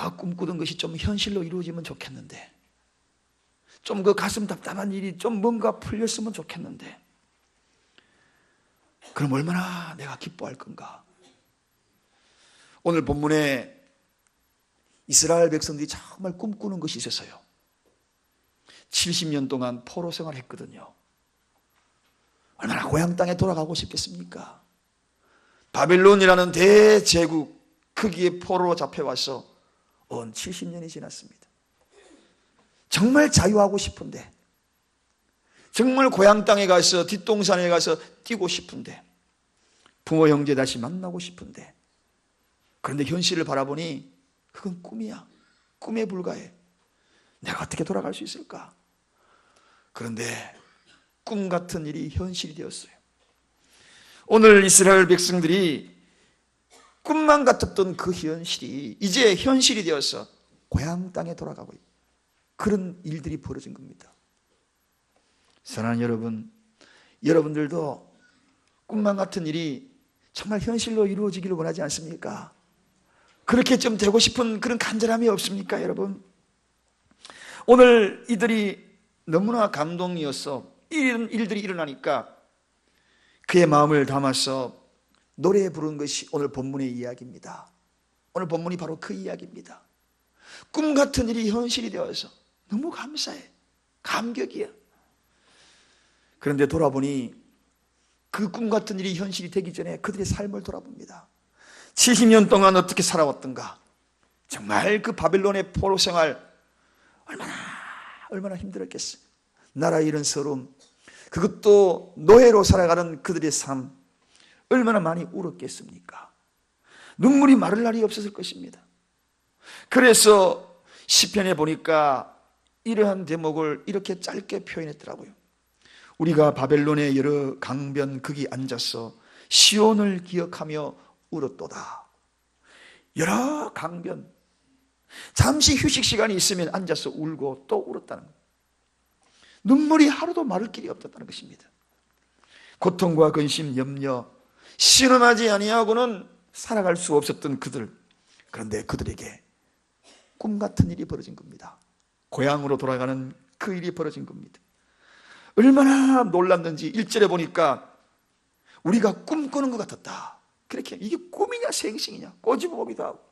내가 꿈꾸던 것이 좀 현실로 이루어지면 좋겠는데, 좀 그 가슴 답답한 일이 좀 뭔가 풀렸으면 좋겠는데, 그럼 얼마나 내가 기뻐할 건가. 오늘 본문에 이스라엘 백성들이 정말 꿈꾸는 것이 있었어요. 70년 동안 포로 생활을 했거든요. 얼마나 고향 땅에 돌아가고 싶겠습니까? 바벨론이라는 대제국, 거기에 포로로 잡혀와서 온 70년이 지났습니다. 정말 자유하고 싶은데, 정말 고향 땅에 가서 뒷동산에 가서 뛰고 싶은데, 부모 형제 다시 만나고 싶은데, 그런데 현실을 바라보니 그건 꿈이야. 꿈에 불과해. 내가 어떻게 돌아갈 수 있을까? 그런데 꿈 같은 일이 현실이 되었어요. 오늘 이스라엘 백성들이 꿈만 같았던 그 현실이 이제 현실이 되어서 고향 땅에 돌아가고 있고, 그런 일들이 벌어진 겁니다. 사랑하는 여러분, 여러분들도 꿈만 같은 일이 정말 현실로 이루어지기를 원하지 않습니까? 그렇게 좀 되고 싶은 그런 간절함이 없습니까, 여러분? 오늘 이들이 너무나 감동이어서 이런 일들이 일어나니까 그의 마음을 담아서 노래 부르는 것이 오늘 본문의 이야기입니다. 오늘 본문이 바로 그 이야기입니다. 꿈 같은 일이 현실이 되어서 너무 감사해. 감격이야. 그런데 돌아보니 그 꿈 같은 일이 현실이 되기 전에 그들의 삶을 돌아봅니다. 70년 동안 어떻게 살아왔던가. 정말 그 바벨론의 포로 생활 얼마나 힘들었겠어요. 나라 잃은 서름, 그것도 노예로 살아가는 그들의 삶, 얼마나 많이 울었겠습니까? 눈물이 마를 날이 없었을 것입니다. 그래서 시편에 보니까 이러한 대목을 이렇게 짧게 표현했더라고요. 우리가 바벨론의 여러 강변 거기 앉아서 시온을 기억하며 울었도다. 여러 강변, 잠시 휴식 시간이 있으면 앉아서 울고 또 울었다는 거예요. 눈물이 하루도 마를 길이 없었다는 것입니다. 고통과 근심, 염려, 신음하지 아니하고는 살아갈 수 없었던 그들, 그런데 그들에게 꿈 같은 일이 벌어진 겁니다. 고향으로 돌아가는 그 일이 벌어진 겁니다. 얼마나 놀랐는지 1절에 보니까 우리가 꿈꾸는 것 같았다. 그렇게 이게 꿈이냐 생신이냐 꼬집어 보기도 하고,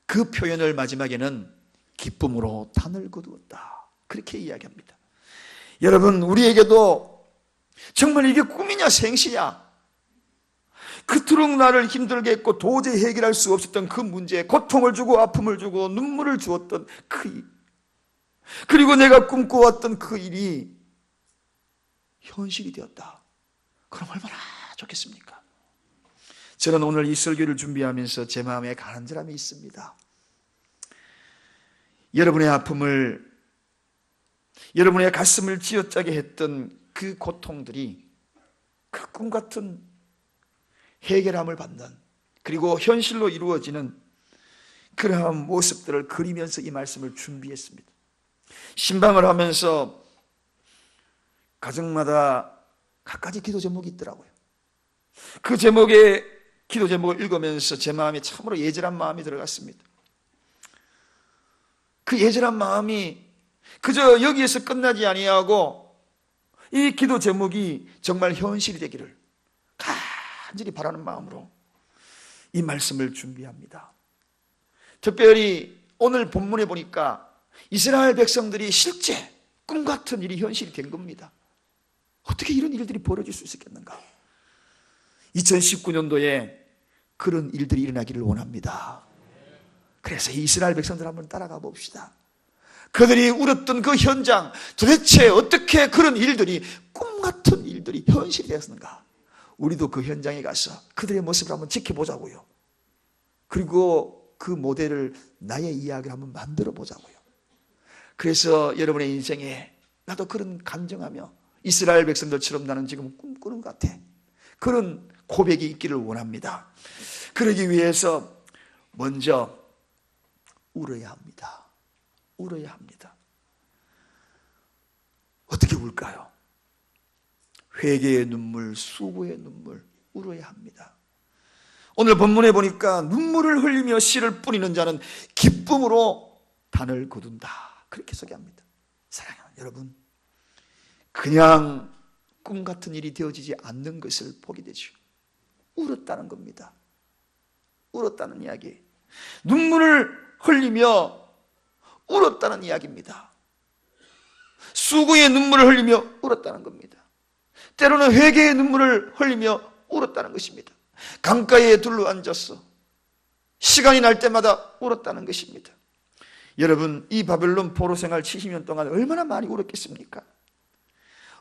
그 표현을 마지막에는 기쁨으로 단을 거두었다, 그렇게 이야기합니다. 여러분, 우리에게도 정말 이게 꿈이냐 생시냐, 그토록 나를 힘들게 했고 도저히 해결할 수 없었던 그 문제에 고통을 주고 아픔을 주고 눈물을 주었던 그 일, 그리고 내가 꿈꿔왔던 그 일이 현실이 되었다. 그럼 얼마나 좋겠습니까? 저는 오늘 이 설교를 준비하면서 제 마음에 간절함이 있습니다. 여러분의 아픔을, 여러분의 가슴을 쥐어짜게 했던 그 고통들이 그 꿈 같은 해결함을 받는, 그리고 현실로 이루어지는 그러한 모습들을 그리면서 이 말씀을 준비했습니다. 신방을 하면서 가정마다 각가지 기도 제목이 있더라고요. 그 제목의 기도 제목을 읽으면서 제 마음에 참으로 예절한 마음이 들어갔습니다. 그 예절한 마음이 그저 여기에서 끝나지 아니하고 이 기도 제목이 정말 현실이 되기를 간절히 바라는 마음으로 이 말씀을 준비합니다. 특별히 오늘 본문에 보니까 이스라엘 백성들이 실제 꿈같은 일이 현실이 된 겁니다. 어떻게 이런 일들이 벌어질 수 있었겠는가? 2019년도에 그런 일들이 일어나기를 원합니다. 그래서 이스라엘 백성들 한번 따라가 봅시다. 그들이 울었던 그 현장, 도대체 어떻게 그런 일들이, 꿈같은 일들이 현실이 되었는가? 우리도 그 현장에 가서 그들의 모습을 한번 지켜보자고요. 그리고 그 모델을 나의 이야기를 한번 만들어 보자고요. 그래서 여러분의 인생에 나도 그런 간증하며 이스라엘 백성들처럼 나는 지금 꿈꾸는 것 같아, 그런 고백이 있기를 원합니다. 그러기 위해서 먼저 울어야 합니다. 울어야 합니다. 어떻게 울까요? 회개의 눈물, 수고의 눈물, 울어야 합니다. 오늘 본문에 보니까 눈물을 흘리며 씨를 뿌리는 자는 기쁨으로 단을 거둔다, 그렇게 소개합니다. 사랑하는 여러분, 그냥 꿈 같은 일이 되어지지 않는 것을 보게 되죠. 울었다는 겁니다. 울었다는 이야기, 눈물을 흘리며 울었다는 이야기입니다. 수고의 눈물을 흘리며 울었다는 겁니다. 때로는 회개의 눈물을 흘리며 울었다는 것입니다. 강가에 둘러앉아서 시간이 날 때마다 울었다는 것입니다. 여러분, 이 바벨론 포로 생활 70년 동안 얼마나 많이 울었겠습니까?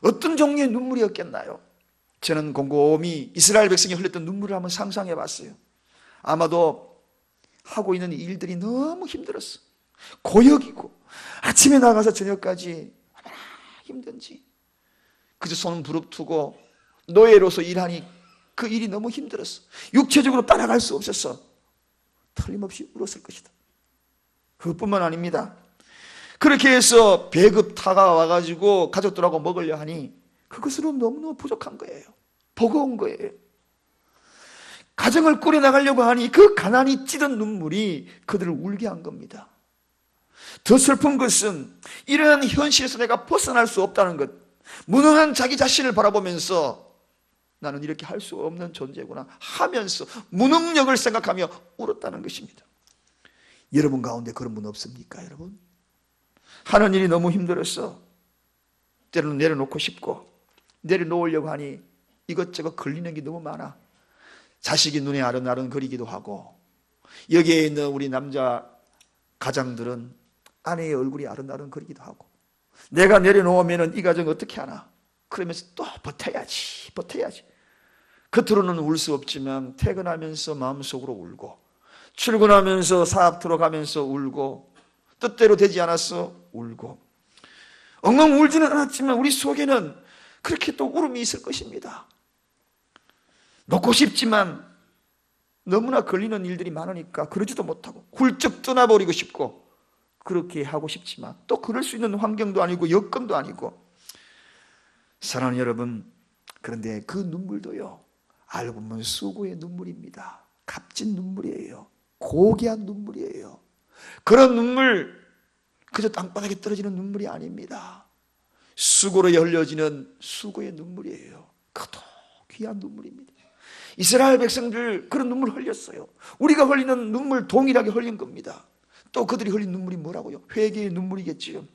어떤 종류의 눈물이었겠나요? 저는 곰곰이 이스라엘 백성이 흘렸던 눈물을 한번 상상해 봤어요. 아마도 하고 있는 일들이 너무 힘들었어. 고역이고 아침에 나가서 저녁까지 얼마나 힘든지, 그저 손 부릅뜨고 노예로서 일하니 그 일이 너무 힘들었어. 육체적으로 따라갈 수 없었어. 틀림없이 울었을 것이다. 그것뿐만 아닙니다. 그렇게 해서 배급 타가 와가지고 가족들하고 먹으려 하니 그것으로 너무너무 부족한 거예요. 버거운 거예요. 가정을 꾸려나가려고 하니 그 가난이 찌든 눈물이 그들을 울게 한 겁니다. 더 슬픈 것은 이러한 현실에서 내가 벗어날 수 없다는 것, 무능한 자기 자신을 바라보면서 나는 이렇게 할 수 없는 존재구나 하면서 무능력을 생각하며 울었다는 것입니다. 여러분 가운데 그런 분 없습니까? 여러분, 하는 일이 너무 힘들어서 때로는 내려놓고 싶고, 내려놓으려고 하니 이것저것 걸리는 게 너무 많아. 자식이 눈에 아른아른거리기도 하고, 여기에 있는 우리 남자 가장들은 아내의 얼굴이 아른아른거리기도 하고, 내가 내려놓으면 이 가정 어떻게 하나, 그러면서 또 버텨야지. 겉으로는 울 수 없지만 퇴근하면서 마음속으로 울고, 출근하면서 사업 들어가면서 울고, 뜻대로 되지 않았어 울고, 엉엉 울지는 않았지만 우리 속에는 그렇게 또 울음이 있을 것입니다. 놓고 싶지만 너무나 걸리는 일들이 많으니까 그러지도 못하고 훌쩍 떠나버리고 싶고, 그렇게 하고 싶지만 또 그럴 수 있는 환경도 아니고 여건도 아니고. 사랑하는 여러분, 그런데 그 눈물도요, 알고 보면 수고의 눈물입니다. 값진 눈물이에요. 고귀한 눈물이에요. 그런 눈물, 그저 땅바닥에 떨어지는 눈물이 아닙니다. 수고로 흘려지는 수고의 눈물이에요. 그것도 귀한 눈물입니다. 이스라엘 백성들 그런 눈물을 흘렸어요. 우리가 흘리는 눈물 동일하게 흘린 겁니다. 또 그들이 흘린 눈물이 뭐라고요? 회개의 눈물이겠지요.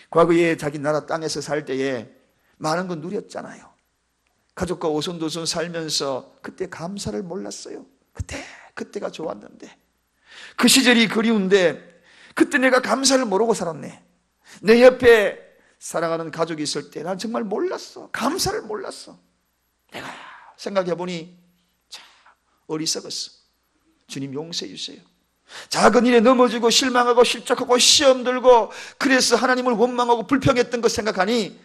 과거에 자기 나라 땅에서 살 때에 많은 건 누렸잖아요. 가족과 오손도손 살면서 그때 감사를 몰랐어요. 그때가 좋았는데, 그 시절이 그리운데 그때 내가 감사를 모르고 살았네. 내 옆에 사랑하는 가족이 있을 때 난 정말 몰랐어. 감사를 몰랐어. 내가 생각해보니 참 어리석었어. 주님 용서해 주세요. 작은 일에 넘어지고 실망하고 실족하고 시험 들고 그래서 하나님을 원망하고 불평했던 것 생각하니,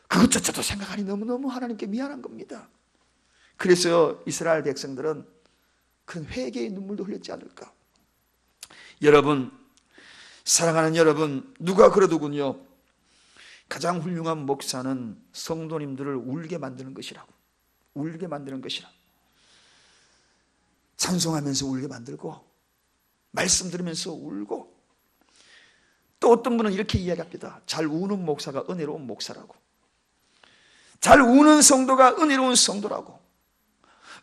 그것조차도 생각하니 너무너무 하나님께 미안한 겁니다. 그래서 이스라엘 백성들은 그런 회개의 눈물도 흘렸지 않을까. 여러분, 사랑하는 여러분, 누가 그러더군요, 가장 훌륭한 목사는 성도님들을 울게 만드는 것이라고. 울게 만드는 것이라고. 찬송하면서 울게 만들고, 말씀 들으면서 울고. 또 어떤 분은 이렇게 이야기합니다. 잘 우는 목사가 은혜로운 목사라고. 잘 우는 성도가 은혜로운 성도라고.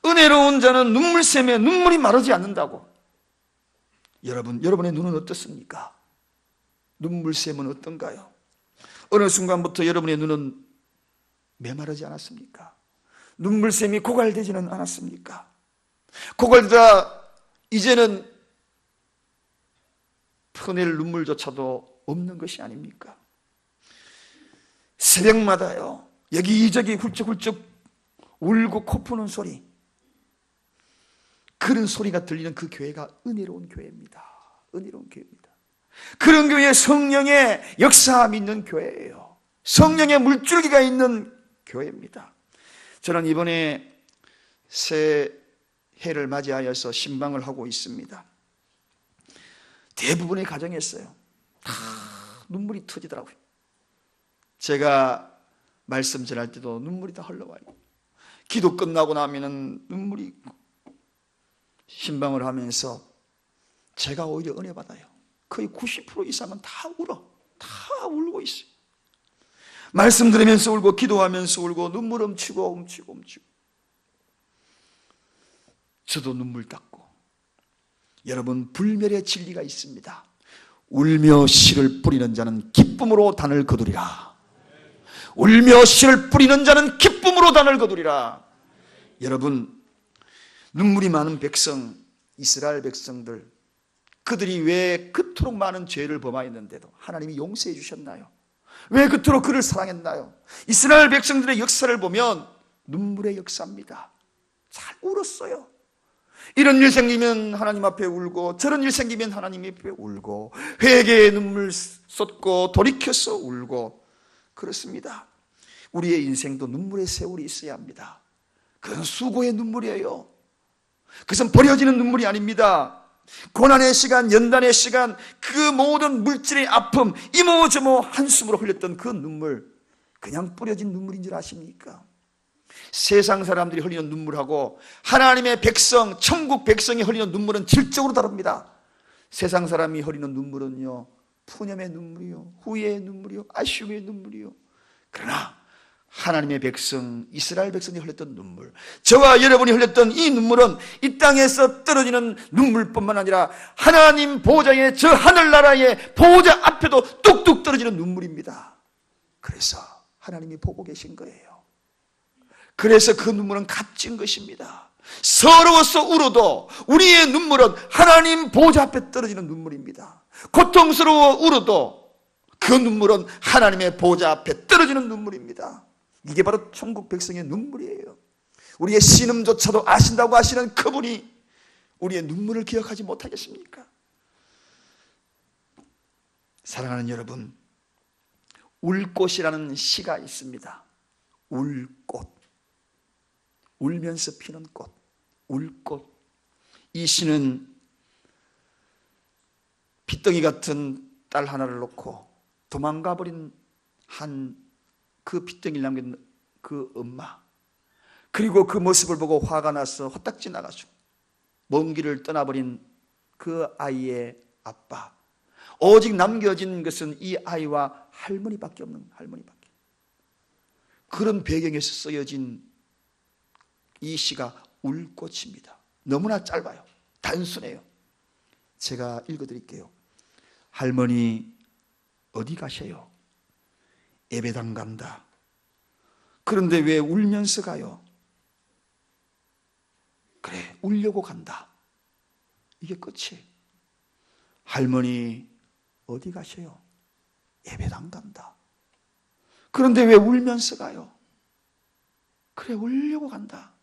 은혜로운 자는 눈물샘에 눈물이 마르지 않는다고. 여러분의 눈은 어떻습니까? 눈물샘은 어떤가요? 어느 순간부터 여러분의 눈은 메마르지 않았습니까? 눈물샘이 고갈되지는 않았습니까? 고갈되다 이제는 퍼낼 눈물조차도 없는 것이 아닙니까? 새벽마다요, 여기저기 훌쩍훌쩍 울고 코 푸는 소리, 그런 소리가 들리는 그 교회가 은혜로운 교회입니다. 은혜로운 교회입니다. 그런 교회에 성령의 역사함이 있는 교회예요. 성령의 물줄기가 있는 교회입니다. 저는 이번에 새해를 맞이하여서 신방을 하고 있습니다. 대부분의 가정이었어요. 다 눈물이 터지더라고요. 제가 말씀 전할 때도 눈물이 다 흘러와요. 기도 끝나고 나면은 눈물이 있고, 신방을 하면서 제가 오히려 은혜 받아요. 거의 90% 이상은 다 울어. 다 울고 있어요. 말씀 들으면서 울고 기도하면서 울고 눈물 훔치고 저도 눈물 닦고. 여러분, 불멸의 진리가 있습니다. 울며 씨를 뿌리는 자는 기쁨으로 단을 거두리라. 울며 씨를 뿌리는 자는 기쁨으로 단을 거두리라. 여러분, 눈물이 많은 백성, 이스라엘 백성들, 그들이 왜 그토록 많은 죄를 범하였는데도 하나님이 용서해 주셨나요? 왜 그토록 그를 사랑했나요? 이스라엘 백성들의 역사를 보면 눈물의 역사입니다. 잘 울었어요. 이런 일 생기면 하나님 앞에 울고, 저런 일 생기면 하나님 앞에 울고, 회개의 눈물 쏟고 돌이켜서 울고. 그렇습니다. 우리의 인생도 눈물의 세월이 있어야 합니다. 그건 수고의 눈물이에요. 그것은 버려지는 눈물이 아닙니다. 고난의 시간, 연단의 시간, 그 모든 물질의 아픔, 이모저모 한숨으로 흘렸던 그 눈물, 그냥 뿌려진 눈물인 줄 아십니까? 세상 사람들이 흘리는 눈물하고 하나님의 백성, 천국 백성이 흘리는 눈물은 질적으로 다릅니다. 세상 사람이 흘리는 눈물은요, 푸념의 눈물이요, 후회의 눈물이요, 아쉬움의 눈물이요. 그러나 하나님의 백성, 이스라엘 백성이 흘렸던 눈물, 저와 여러분이 흘렸던 이 눈물은 이 땅에서 떨어지는 눈물뿐만 아니라 하나님 보좌의 저 하늘나라의 보좌 앞에도 뚝뚝 떨어지는 눈물입니다. 그래서 하나님이 보고 계신 거예요. 그래서 그 눈물은 값진 것입니다. 서러워서 울어도 우리의 눈물은 하나님 보좌 앞에 떨어지는 눈물입니다. 고통스러워 울어도 그 눈물은 하나님의 보좌 앞에 떨어지는 눈물입니다. 이게 바로 천국 백성의 눈물이에요. 우리의 신음조차도 아신다고 하시는 그분이 우리의 눈물을 기억하지 못하겠습니까? 사랑하는 여러분, 울꽃이라는 시가 있습니다. 울꽃, 울면서 피는 꽃, 울꽃. 이 시는 핏덩이 같은 딸 하나를 놓고 도망가 버린 그 핏덩이를 남긴 그 엄마, 그리고 그 모습을 보고 화가 나서 화딱지 나가지고 먼 길을 떠나버린 그 아이의 아빠, 오직 남겨진 것은 이 아이와 할머니밖에 없는 할머니밖에. 그런 배경에서 쓰여진 이 시가 울꽃입니다. 너무나 짧아요. 단순해요. 제가 읽어드릴게요. 할머니 어디 가셔요? 예배당 간다. 그런데 왜 울면서 가요? 그래, 울려고 간다. 이게 끝이에요. 할머니 어디 가셔요? 예배당 간다. 그런데 왜 울면서 가요? 그래, 울려고 간다.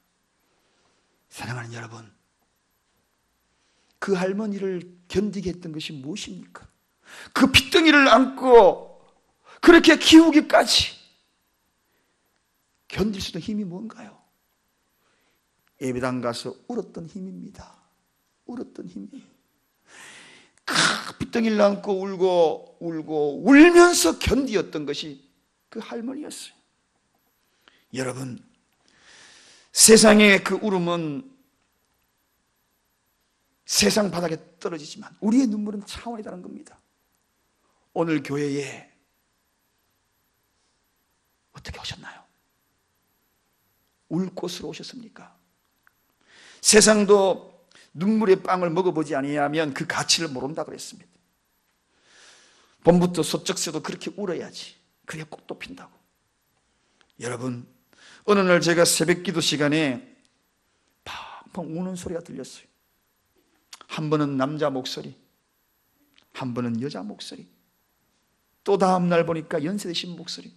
사랑하는 여러분, 그 할머니를 견디게 했던 것이 무엇입니까? 그 핏덩이를 안고 그렇게 키우기까지 견딜 수 있는 힘이 뭔가요? 예배당 가서 울었던 힘입니다. 울었던 힘이에요. 핏덩이를 안고 울고 울면서 견디었던 것이 그 할머니였어요. 여러분, 세상의 그 울음은 세상 바닥에 떨어지지만 우리의 눈물은 차원이 다른 겁니다. 오늘 교회에 어떻게 오셨나요? 울꽃으로 오셨습니까? 세상도 눈물의 빵을 먹어보지 아니하면 그 가치를 모른다 그랬습니다. 봄부터 소쩍새도 그렇게 울어야지, 그래야 꽃도 핀다고. 여러분, 어느 날 제가 새벽 기도 시간에 펑펑 우는 소리가 들렸어요. 한 번은 남자 목소리, 한 번은 여자 목소리, 또 다음 날 보니까 연세 드신 목소리,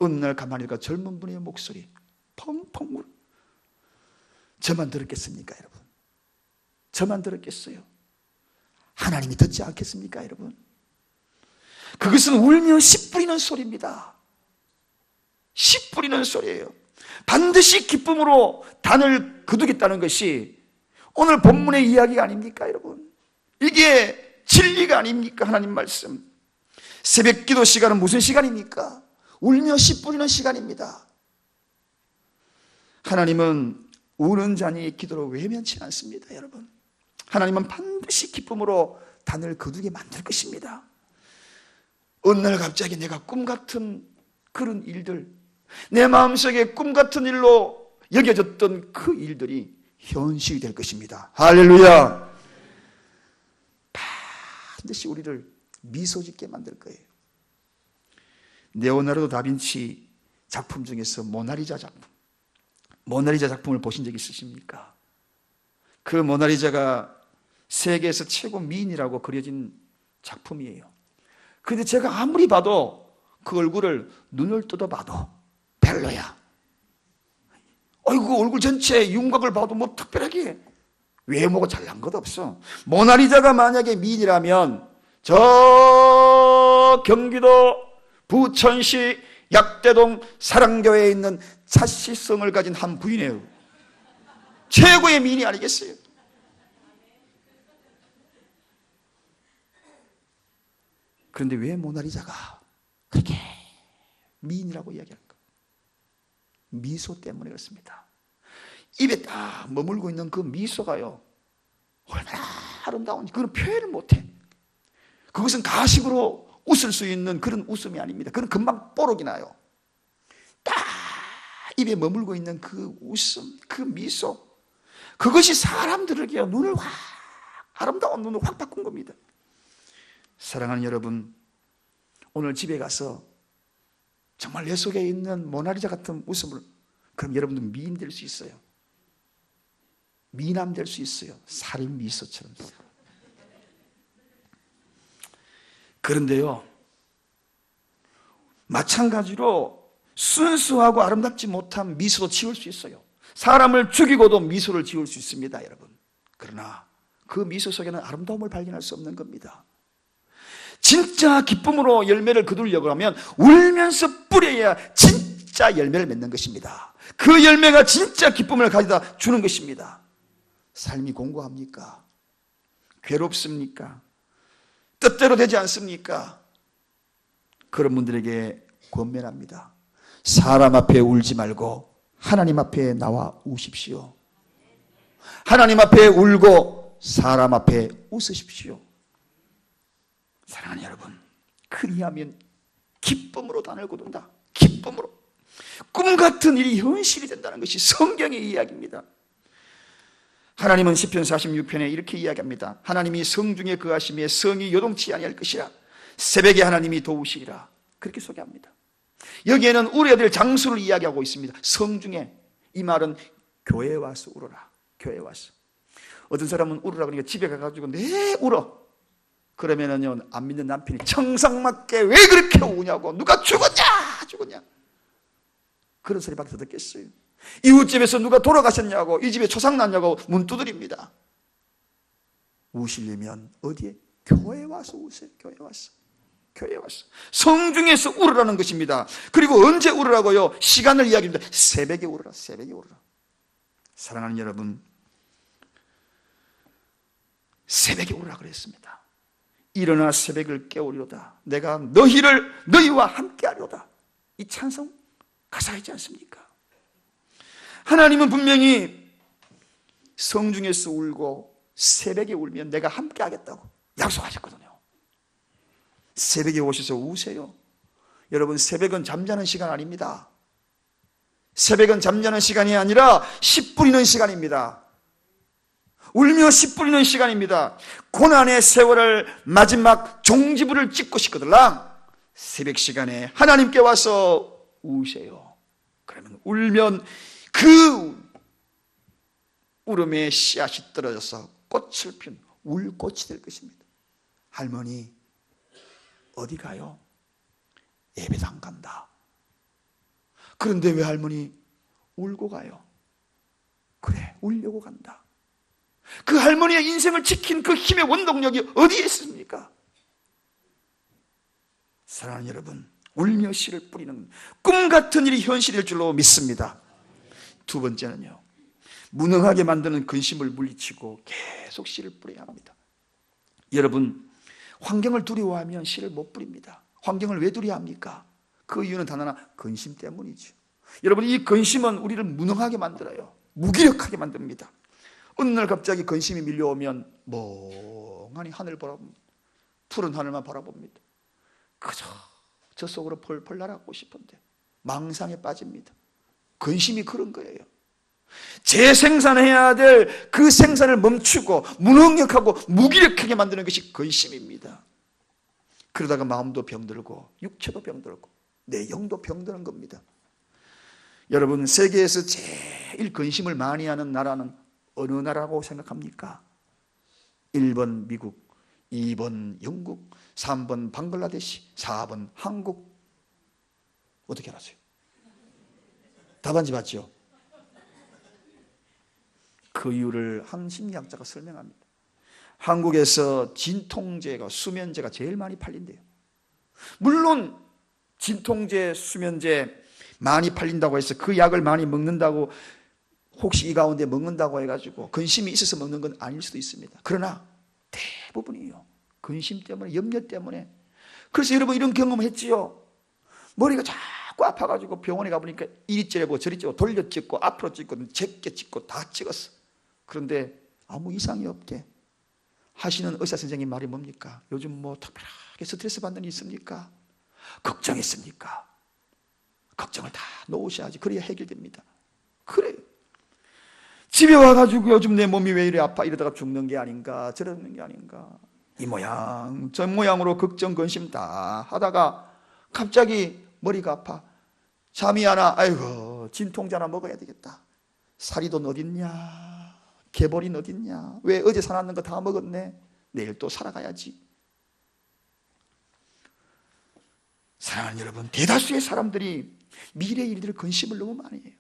어느 날 가만히 보니까 젊은 분의 목소리, 펑펑 울어. 저만 들었겠습니까, 여러분? 저만 들었겠어요? 하나님이 듣지 않겠습니까, 여러분? 그것은 울며 씨 뿌리는 소리입니다. 씨 뿌리는 소리예요. 반드시 기쁨으로 단을 거두겠다는 것이 오늘 본문의 이야기가 아닙니까, 여러분? 이게 진리가 아닙니까, 하나님 말씀? 새벽 기도 시간은 무슨 시간입니까? 울며 씨 뿌리는 시간입니다. 하나님은 우는 자니 기도로 외면치 않습니다. 여러분, 하나님은 반드시 기쁨으로 단을 거두게 만들 것입니다. 어느 날 갑자기 내가 꿈같은 그런 일들, 내 마음속에 꿈같은 일로 여겨졌던 그 일들이 현실이 될 것입니다. 할렐루야. 반드시 우리를 미소 짓게 만들 거예요. 레오나르도 다빈치 작품 중에서 모나리자 작품을 보신 적 있으십니까? 그 모나리자가 세계에서 최고 미인이라고 그려진 작품이에요. 그런데 제가 아무리 봐도 그 얼굴을 눈을 뜯어봐도 별로야. 어이구, 얼굴 전체 윤곽을 봐도 뭐 특별하게 외모가 잘난 것 없어. 모나리자가 만약에 미인이라면 저 경기도 부천시 약대동 사랑교회에 있는 차시성을 가진 한 부인이에요. 최고의 미인이 아니겠어요? 그런데 왜 모나리자가 그렇게 미인이라고 이야기할까? 미소 때문에 그렇습니다. 입에 딱 머물고 있는 그 미소가요, 얼마나 아름다운지 그건 표현을 못해. 그것은 가식으로 웃을 수 있는 그런 웃음이 아닙니다. 그건 금방 뽀록이 나요. 딱 입에 머물고 있는 그 웃음, 그 미소, 그것이 사람들에게 눈을 확, 아름다운 눈을 확 바꾼 겁니다. 사랑하는 여러분, 오늘 집에 가서 정말 내 속에 있는 모나리자 같은 웃음을, 그럼 여러분도 미인 될 수 있어요. 미남 될 수 있어요. 살인 미소처럼. 그런데요, 마찬가지로 순수하고 아름답지 못한 미소도 지을 수 있어요. 사람을 죽이고도 미소를 지을 수 있습니다, 여러분. 그러나 그 미소 속에는 아름다움을 발견할 수 없는 겁니다. 진짜 기쁨으로 열매를 거두려고 하면 울면서 뿌려야 진짜 열매를 맺는 것입니다. 그 열매가 진짜 기쁨을 가져다 주는 것입니다. 삶이 공고합니까? 괴롭습니까? 뜻대로 되지 않습니까? 그런 분들에게 권면합니다. 사람 앞에 울지 말고 하나님 앞에 나와 우십시오. 하나님 앞에 울고 사람 앞에 웃으십시오. 사랑하는 여러분, 그리하면 기쁨으로 단을 거둔다. 기쁨으로. 꿈 같은 일이 현실이 된다는 것이 성경의 이야기입니다. 하나님은 시편 46편에 이렇게 이야기합니다. 하나님이 성중에 거하시며 성이 요동치 아니할 것이라. 새벽에 하나님이 도우시리라. 그렇게 소개합니다. 여기에는 울어야 될 장소를 이야기하고 있습니다. 성중에. 이 말은 교회에 와서 울어라. 교회에 와서. 어떤 사람은 울으라 그러니까 집에 가가지고 네 울어. 그러면은요, 안 믿는 남편이 청상맞게 왜 그렇게 우냐고, 누가 죽었냐 그런 소리밖에 더 듣겠어요. 이웃집에서 누가 돌아가셨냐고, 이 집에 초상 났냐고 문 두드립니다. 우시려면 어디에? 교회에 와서 우세요. 교회에 와서. 교회에 와서. 성중에서 울으라는 것입니다. 그리고 언제 울으라고요? 시간을 이야기합니다. 새벽에 울으라. 새벽에 울으라. 사랑하는 여러분, 새벽에 울으라 그랬습니다. 일어나 새벽을 깨우리로다. 내가 너희와 함께하리로다. 이 찬송 가사가 있지 않습니까? 하나님은 분명히 성중에서 울고 새벽에 울면 내가 함께하겠다고 약속하셨거든요. 새벽에 오셔서 우세요. 여러분, 새벽은 잠자는 시간 아닙니다. 새벽은 잠자는 시간이 아니라 씨 뿌리는 시간입니다. 울며 씨 뿌리는 시간입니다. 고난의 세월을 마지막 종지부를 찍고 싶거들랑 새벽 시간에 하나님께 와서 우세요. 그러면 울면 그 울음의 씨앗이 떨어져서 꽃을 핀 울꽃이 될 것입니다. 할머니 어디 가요? 예배당 간다. 그런데 왜 할머니 울고 가요? 그래, 울려고 간다. 그 할머니의 인생을 지킨 그 힘의 원동력이 어디에 있습니까? 사랑하는 여러분, 울며 씨를 뿌리는 꿈 같은 일이 현실일 줄로 믿습니다. 두 번째는요, 무능하게 만드는 근심을 물리치고 계속 씨를 뿌려야 합니다. 여러분, 환경을 두려워하면 씨를 못 뿌립니다. 환경을 왜 두려워합니까? 그 이유는 단 하나, 근심 때문이죠. 여러분, 이 근심은 우리를 무능하게 만들어요. 무기력하게 만듭니다. 어느 날 갑자기 근심이 밀려오면 멍하니 하늘 바라봅니다. 푸른 하늘만 바라봅니다. 그저 저 속으로 펄펄 날아가고 싶은데 망상에 빠집니다. 근심이 그런 거예요. 재생산해야 될 그 생산을 멈추고 무능력하고 무기력하게 만드는 것이 근심입니다. 그러다가 마음도 병들고 육체도 병들고 내 영도 병드는 겁니다. 여러분, 세계에서 제일 근심을 많이 하는 나라는 어느 나라라고 생각합니까? 1번 미국, 2번 영국, 3번 방글라데시, 4번 한국. 어떻게 알았어요? 답안지 맞죠? 그 이유를 한 심리학자가 설명합니다. 한국에서 진통제가, 수면제가 제일 많이 팔린대요. 물론 진통제, 수면제 많이 팔린다고 해서 그 약을 많이 먹는다고, 혹시 이 가운데 먹는다고 해가지고 근심이 있어서 먹는 건 아닐 수도 있습니다. 그러나 대부분이요, 근심 때문에, 염려 때문에. 그래서 여러분 이런 경험 했지요? 머리가 자꾸 아파가지고 병원에 가보니까 이리 찌르고 저리 찌르고 돌려 찍고 앞으로 찍고 제껴 찍고 다 찍었어. 그런데 아무 이상이 없게 하시는 의사 선생님 말이 뭡니까? 요즘 뭐 특별하게 스트레스 받는 일 있습니까? 걱정했습니까? 걱정을 다 놓으셔야지. 그래야 해결됩니다. 그래요. 집에 와가지고 요즘 내 몸이 왜 이래 아파, 이러다가 죽는 게 아닌가, 저러는 게 아닌가, 이 모양 저 모양으로 걱정 근심 다 하다가 갑자기 머리가 아파, 잠이 안 와. 아이고, 진통제 하나 먹어야 되겠다. 사리돈 어딨냐, 개보린 어딨냐, 왜 어제 사놨는 거 다 먹었네, 내일 또 살아가야지. 사랑하는 여러분, 대다수의 사람들이 미래의 일들을 근심을 너무 많이 해요.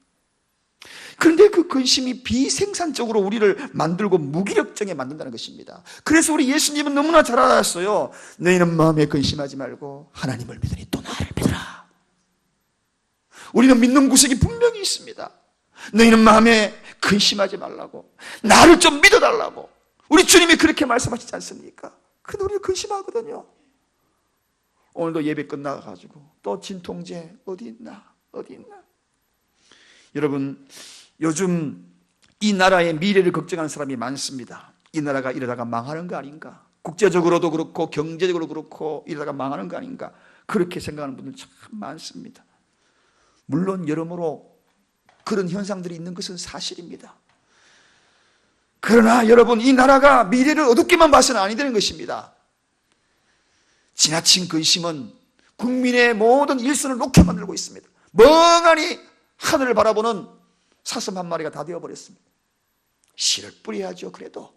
그런데 그 근심이 비생산적으로 우리를 만들고 무기력증에 만든다는 것입니다. 그래서 우리 예수님은 너무나 잘 알았어요. 너희는 마음에 근심하지 말고 하나님을 믿으니 또 나를 믿으라. 우리는 믿는 구석이 분명히 있습니다. 너희는 마음에 근심하지 말라고, 나를 좀 믿어달라고 우리 주님이 그렇게 말씀하시지 않습니까? 근데 우리는 근심하거든요. 오늘도 예배 끝나가지고 또 진통제 어디 있나, 어디 있나. 여러분, 요즘 이 나라의 미래를 걱정하는 사람이 많습니다. 이 나라가 이러다가 망하는 거 아닌가, 국제적으로도 그렇고 경제적으로 그렇고 이러다가 망하는 거 아닌가, 그렇게 생각하는 분들 참 많습니다. 물론 여러모로 그런 현상들이 있는 것은 사실입니다. 그러나 여러분, 이 나라가 미래를 어둡게만 봐서는 아니 되는 것입니다. 지나친 근심은 국민의 모든 일선을 놓게 만들고 있습니다. 멍하니 하늘을 바라보는 사슴 한 마리가 다 되어버렸습니다. 씨를 뿌려야죠. 그래도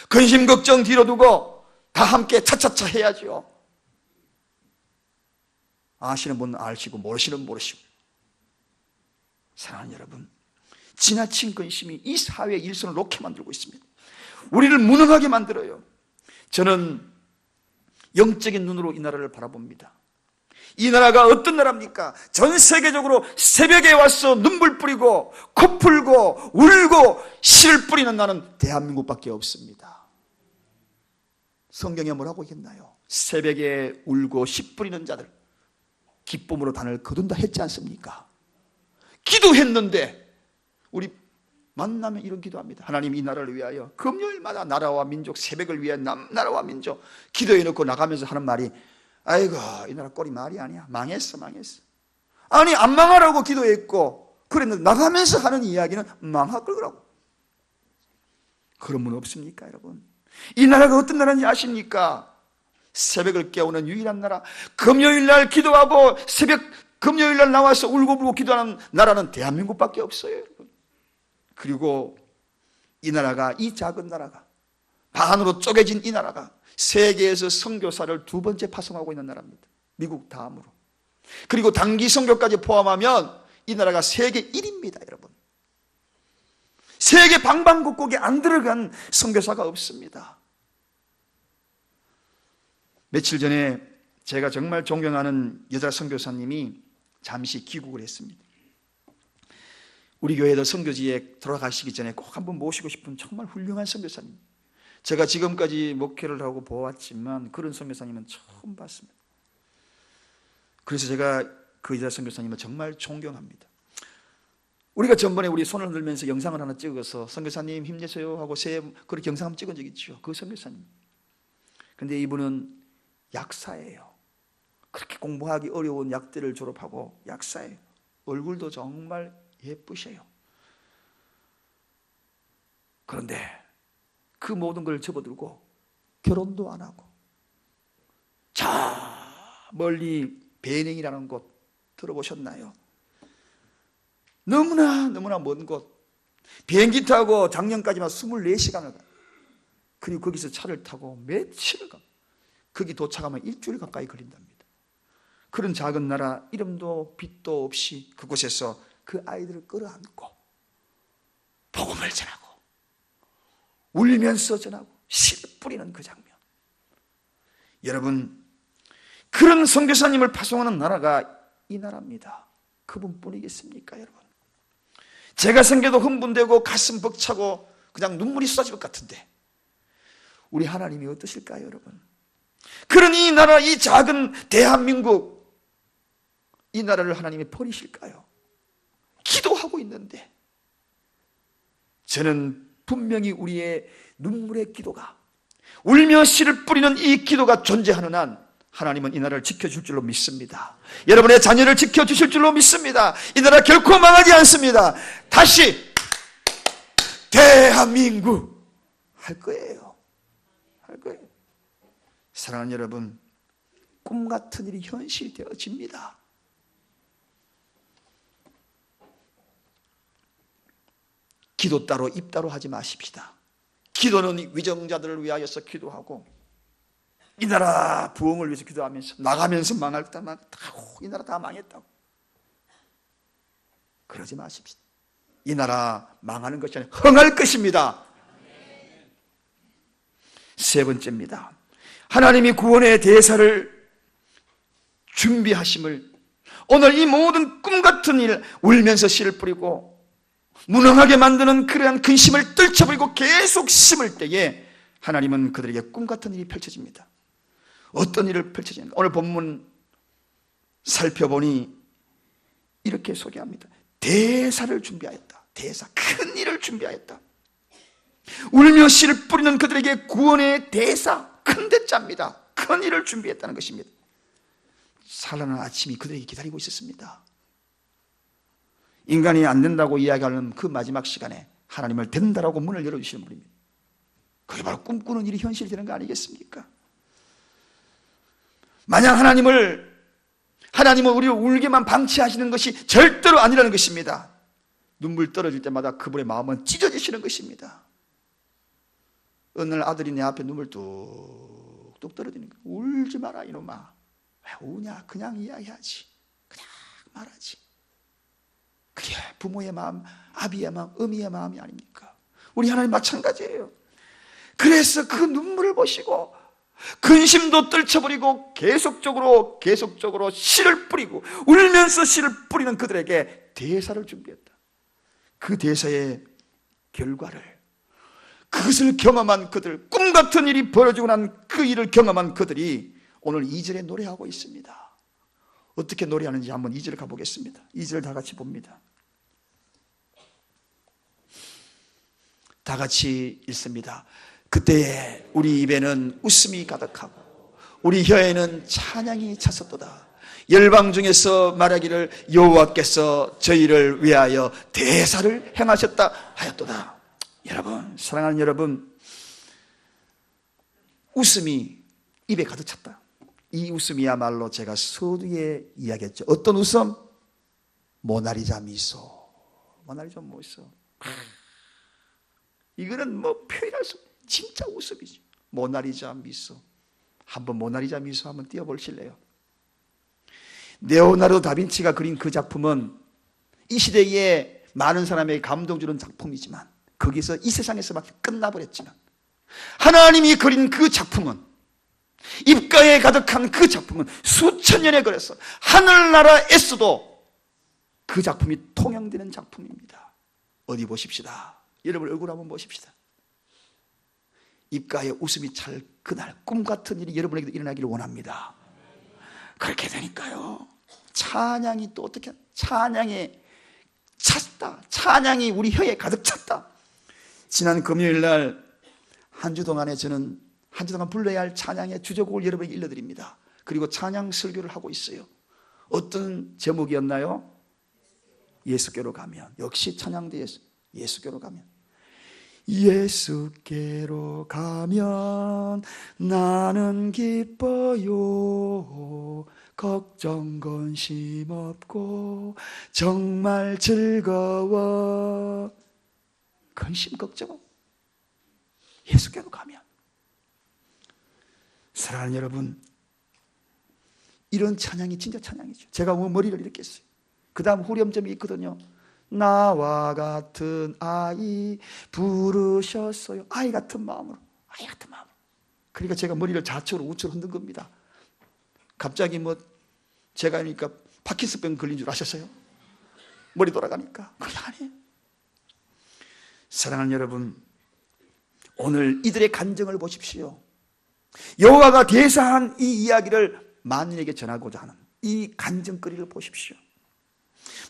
근심 걱정 뒤로 두고 다 함께 차차차 해야죠. 아시는 분은 아시고 모르시는 분 모르시고. 사랑하는 여러분, 지나친 근심이 이 사회의 일선을 놓게 만들고 있습니다. 우리를 무능하게 만들어요. 저는 영적인 눈으로 이 나라를 바라봅니다. 이 나라가 어떤 나라입니까? 전 세계적으로 새벽에 와서 눈물 뿌리고 코 풀고 울고 씨를 뿌리는 나라는 대한민국밖에 없습니다. 성경에 뭐라고 있나요? 새벽에 울고 씨 뿌리는 자들 기쁨으로 단을 거둔다 했지 않습니까? 기도했는데 우리 만나면 이런 기도합니다. 하나님, 이 나라를 위하여 금요일마다 나라와 민족, 새벽을 위해 나라와 민족 기도해놓고 나가면서 하는 말이, 아이고, 이 나라 꼴이 말이 아니야. 망했어, 망했어. 아니, 안 망하라고 기도했고 그랬는데 나가면서 하는 이야기는 망할 거라고. 그런 분 없습니까, 여러분? 이 나라가 어떤 나라인지 아십니까? 새벽을 깨우는 유일한 나라, 금요일날 기도하고 새벽 금요일날 나와서 울고불고 기도하는 나라는 대한민국밖에 없어요, 여러분. 그리고 이 나라가, 이 작은 나라가, 반으로 쪼개진 이 나라가 세계에서 선교사를 2번째 파송하고 있는 나라입니다. 미국 다음으로. 그리고 단기 선교까지 포함하면 이 나라가 세계 1위입니다, 여러분. 세계 방방곡곡에 안 들어간 선교사가 없습니다. 며칠 전에 제가 정말 존경하는 여자 선교사님이 잠시 귀국을 했습니다. 우리 교회도 선교지에 돌아가시기 전에 꼭 한번 모시고 싶은 정말 훌륭한 선교사님. 제가 지금까지 목회를 하고 보았지만 그런 선교사님은 처음 봤습니다. 그래서 제가 그 여자 선교사님을 정말 존경합니다. 우리가 전번에 우리 손을 흔들면서 영상을 하나 찍어서 선교사님 힘내세요 하고 그렇게 영상 한번 찍은 적 있죠. 그 선교사님. 근데 이분은 약사예요. 그렇게 공부하기 어려운 약대를 졸업하고 약사예요. 얼굴도 정말 예쁘셔요. 그런데 그 모든 걸 접어들고 결혼도 안 하고 저 멀리 베닝이라는 곳 들어보셨나요? 너무나 먼 곳. 비행기 타고 작년까지만 24시간을 가요. 그리고 거기서 차를 타고 며칠을 가요. 거기 도착하면 일주일 가까이 걸린답니다. 그런 작은 나라, 이름도 빛도 없이 그곳에서 그 아이들을 끌어안고 복음을 전하고 울면서 전하고 씨 뿌리는 그 장면. 여러분, 그런 선교사님을 파송하는 나라가 이 나라입니다. 그분뿐이겠습니까, 여러분? 제가 생겨도 흥분되고 가슴 벅차고 그냥 눈물이 쏟아질 것 같은데 우리 하나님이 어떠실까요, 여러분? 그런 이 나라, 이 작은 대한민국, 이 나라를 하나님이 버리실까요? 기도하고 있는데 저는 분명히 우리의 눈물의 기도가, 울며 씨를 뿌리는 이 기도가 존재하는 한 하나님은 이 나라를 지켜줄 줄로 믿습니다. 여러분의 자녀를 지켜주실 줄로 믿습니다. 이 나라 결코 망하지 않습니다. 다시 대한민국 할 거예요. 할 거예요. 사랑하는 여러분, 꿈 같은 일이 현실되어집니다. 기도 따로 입 따로 하지 마십시다. 기도는 위정자들을 위하여서 기도하고 이 나라 부흥을 위해서 기도하면서 나가면서 망할 때만 이 나라 다 망했다고 그러지 마십시다. 이 나라 망하는 것이 아니라 흥할 것입니다. 세 번째입니다. 하나님이 구원의 대사를 준비하심을, 오늘 이 모든 꿈 같은 일, 울면서 씨를 뿌리고 무능하게 만드는 그러한 근심을 떨쳐버리고 계속 심을 때에 하나님은 그들에게 꿈 같은 일이 펼쳐집니다. 어떤 일을 펼쳐지는가? 오늘 본문 살펴보니 이렇게 소개합니다. 대사를 준비하였다. 대사, 큰 일을 준비하였다. 울며 씨를 뿌리는 그들에게 구원의 대사, 큰 대자입니다. 큰 일을 준비했다는 것입니다. 찬란한 아침이 그들에게 기다리고 있었습니다. 인간이 안 된다고 이야기하는 그 마지막 시간에 하나님을 된다라고 문을 열어주시는 분입니다. 그게 바로 꿈꾸는 일이 현실이 되는 거 아니겠습니까? 만약 하나님은 우리를 울게만 방치하시는 것이 절대로 아니라는 것입니다. 눈물 떨어질 때마다 그분의 마음은 찢어지시는 것입니다. 어느 날 아들이 내 앞에 눈물 뚝뚝 떨어지니까 울지 마라 이놈아. 왜 우냐? 그냥 이야기하지. 그냥 말하지. 그게 부모의 마음, 아비의 마음, 어미의 마음이 아닙니까? 우리 하나님 마찬가지예요. 그래서 그 눈물을 보시고 근심도 떨쳐버리고 계속적으로 씨를 뿌리고 울면서 씨를 뿌리는 그들에게 대사를 준비했다. 그 대사의 결과를, 그것을 경험한 그들, 꿈같은 일이 벌어지고 난 그 일을 경험한 그들이 오늘 2절에 노래하고 있습니다. 어떻게 노래하는지 한번 2절 가보겠습니다. 2절 다 같이 봅니다. 다 같이 읽습니다. 그때에 우리 입에는 웃음이 가득하고 우리 혀에는 찬양이 찼었도다. 열방 중에서 말하기를 여호와께서 저희를 위하여 대사를 행하셨다 하였도다. 여러분, 사랑하는 여러분, 웃음이 입에 가득 찼다. 이 웃음이야말로 제가 서두에 이야기했죠. 어떤 웃음? 모나리자 미소. 모나리자 미소. 이거는 뭐 표현할 수 없어요. 진짜 웃음이지. 모나리자 미소. 한번 모나리자 미소 한번 띄워보실래요? 레오나르도 다빈치가 그린 그 작품은 이 시대에 많은 사람에게 감동 주는 작품이지만 거기서 이 세상에서 막 끝나버렸지만 하나님이 그린 그 작품은, 입가에 가득한 그 작품은 수천 년에 걸려서 하늘나라에서도 그 작품이 통용되는 작품입니다. 어디 보십시다. 여러분 얼굴 한번 보십시다. 입가에 웃음이 찰 그날 꿈 같은 일이 여러분에게도 일어나기를 원합니다. 그렇게 되니까요, 찬양이 또 어떻게, 찬양의 찼다. 찬양이 우리 혀에 가득 찼다. 지난 금요일 날 한 주 동안에 저는 한 주 동안 불러야 할 찬양의 주제곡을 여러분에게 일러드립니다. 그리고 찬양 설교를 하고 있어요. 어떤 제목이었나요? 예수께로 가면. 역시 찬양대에서 예수께로 가면. 예수께로 가면 나는 기뻐요. 걱정 근심 없고 정말 즐거워. 근심 걱정 예수께로 가면. 사랑하는 여러분, 이런 찬양이 진짜 찬양이죠. 제가 머리를 이렇게 했어요. 그 다음 후렴점이 있거든요. 나와 같은 아이 부르셨어요. 아이 같은 마음으로. 아이 같은 마음으로. 그러니까 제가 머리를 좌측으로 우측으로 흔든 겁니다. 갑자기 제가 하니까 파킨슨병 걸린 줄 아셨어요? 머리 돌아가니까. 그게 아니에요. 사랑하는 여러분, 오늘 이들의 간증을 보십시오. 여호와가 대사한 이 이야기를 만인에게 전하고자 하는 이 간증거리를 보십시오.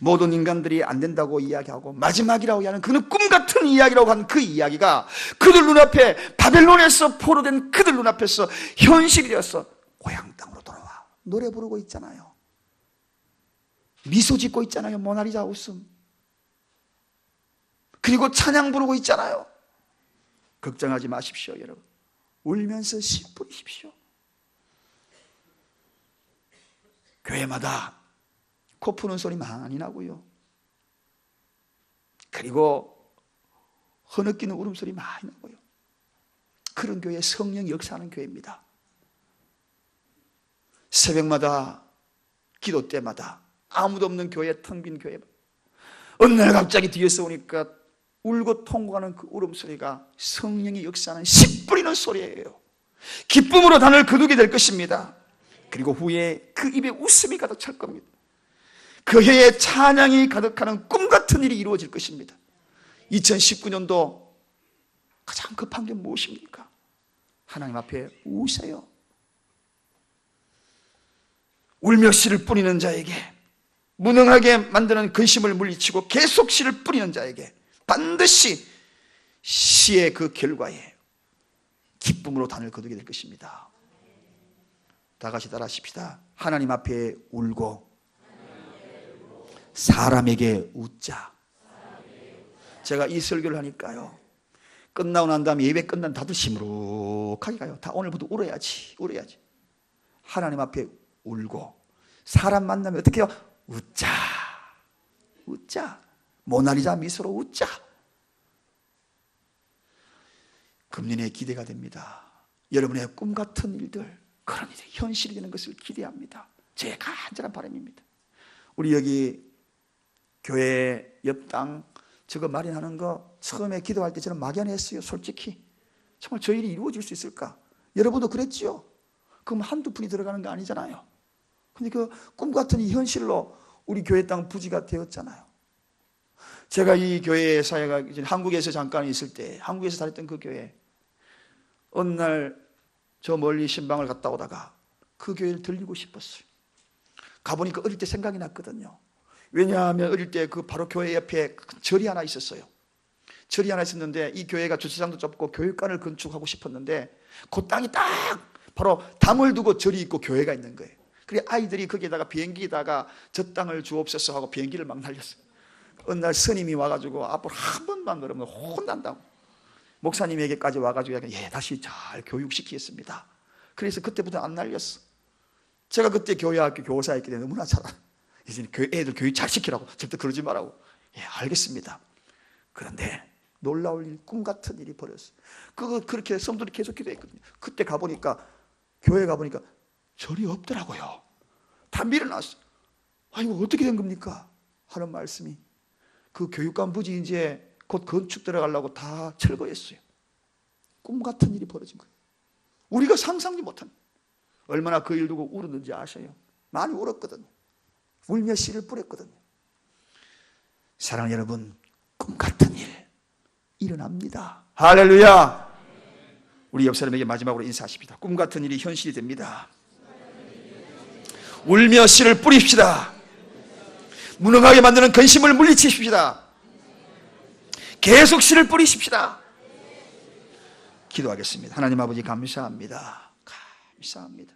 모든 인간들이 안 된다고 이야기하고 마지막이라고 하는 그는 꿈같은 이야기라고 하는 그 이야기가 그들 눈앞에, 바벨론에서 포로된 그들 눈앞에서 현실이 되어서 고향 땅으로 돌아와 노래 부르고 있잖아요. 미소 짓고 있잖아요. 모나리자 웃음. 그리고 찬양 부르고 있잖아요. 걱정하지 마십시오, 여러분. 울면서 씨 뿌리십시오. 교회마다 코 푸는 소리 많이 나고요. 그리고 흐느끼는 울음소리 많이 나고요. 그런 교회, 성령이 역사하는 교회입니다. 새벽마다, 기도 때마다 아무도 없는 교회, 텅 빈 교회. 어느 날 갑자기 뒤에서 오니까 울고 통곡하는 그 울음소리가 성령이 역사하는 씨 뿌리는 소리예요. 기쁨으로 단을 거두게 될 것입니다. 그리고 후에 그 입에 웃음이 가득 찰 겁니다. 그 해에 찬양이 가득하는 꿈같은 일이 이루어질 것입니다. 2019년도 가장 급한 게 무엇입니까? 하나님 앞에 우세요. 울며 씨를 뿌리는 자에게, 무능하게 만드는 근심을 물리치고 계속 씨를 뿌리는 자에게 반드시 씨의 그 결과에 기쁨으로 단을 거두게 될 것입니다. 다 같이 따라하십시다. 하나님 앞에 울고 사람에게 웃자. 제가 이 설교를 하니까요, 끝나고 난 다음에 예배 끝난 다들 시무룩하게 가요. 다 오늘부터 울어야지. 하나님 앞에 울고, 사람 만나면 어떻게 해요? 웃자. 모나리자 미소로 웃자. 금년에 기대가 됩니다. 여러분의 꿈같은 일들, 그런 일이 현실이 되는 것을 기대합니다. 제 간절한 바람입니다. 우리 여기 교회 옆 땅 저거 마련하는 거 처음에 기도할 때 저는 막연했어요. 솔직히 정말 저 일이 이루어질 수 있을까? 여러분도 그랬지요? 그럼 한두 푼이 들어가는 거 아니잖아요. 근데 그 꿈같은 이 현실로 우리 교회 땅 부지가 되었잖아요. 제가 이 교회 사회가 이제 한국에서 잠깐 있을 때, 한국에서 다녔던 그 교회, 어느 날 저 멀리 신방을 갔다 오다가 그 교회를 들리고 싶었어요. 가보니까 어릴 때 생각이 났거든요. 왜냐하면 어릴 때 그 바로 교회 옆에 절이 하나 있었어요. 절이 하나 있었는데 이 교회가 주차장도 좁고 교육관을 건축하고 싶었는데 그 땅이 딱 바로 담을 두고 절이 있고 교회가 있는 거예요. 그래 아이들이 거기에다가 비행기에다가 저 땅을 주옵소서 하고 비행기를 막 날렸어요. 어느 날 스님이 와가지고 앞으로 한 번만 그러면 혼난다고. 목사님에게까지 와가지고 다시 잘 교육시키겠습니다. 그래서 그때부터 안 날렸어. 제가 그때 교회학교 교사였기 때문에 너무나 잘 알아요. 이제 애들 교육 잘 시키라고, 절대 그러지 말라고. 알겠습니다. 그런데 놀라울 일, 꿈같은 일이 벌어졌어요. 그렇게 성도들이 계속 기도했거든요. 그때 가보니까, 교회 가보니까 절이 없더라고요. 다 밀어놨어요. 이거 어떻게 된 겁니까? 하는 말씀이, 그 교육관 부지 이제 곧 건축 들어가려고 다 철거했어요. 꿈같은 일이 벌어진 거예요. 우리가 상상도 못한, 얼마나 그 일 두고 울었는지 아셔요? 많이 울었거든요. 울며 씨를 뿌렸거든요. 사랑하는 여러분, 꿈같은 일 일어납니다. 할렐루야. 우리 옆 사람에게 마지막으로 인사하십시다. 꿈같은 일이 현실이 됩니다. 울며 씨를 뿌립시다. 무능하게 만드는 근심을 물리치십시다. 계속 씨를 뿌리십시다. 기도하겠습니다. 하나님 아버지 감사합니다. 감사합니다.